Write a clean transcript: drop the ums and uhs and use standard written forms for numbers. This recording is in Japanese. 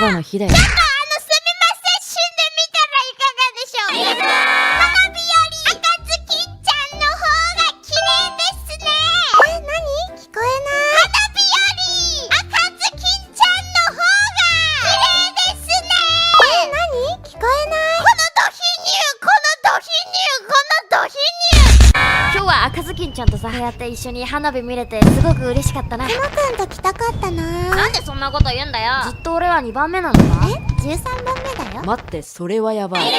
今日の日だよ。すみません、死んでみたらいかがでしょう。花火より赤ずきんちゃんの方が綺麗ですね。何？聞こえない。花火より赤ずきんちゃんの方が綺麗ですね。何？聞こえない。このド貧乳、このド貧乳、このド貧乳。今日は赤ずきんちゃんとさはやって一緒に花火見れてすごく嬉しかったな。くまくんと来たかったな。なんでそんなこと言うんだよ。ずっと俺は2番目なのか。13番目だよ。待って、それはやばい。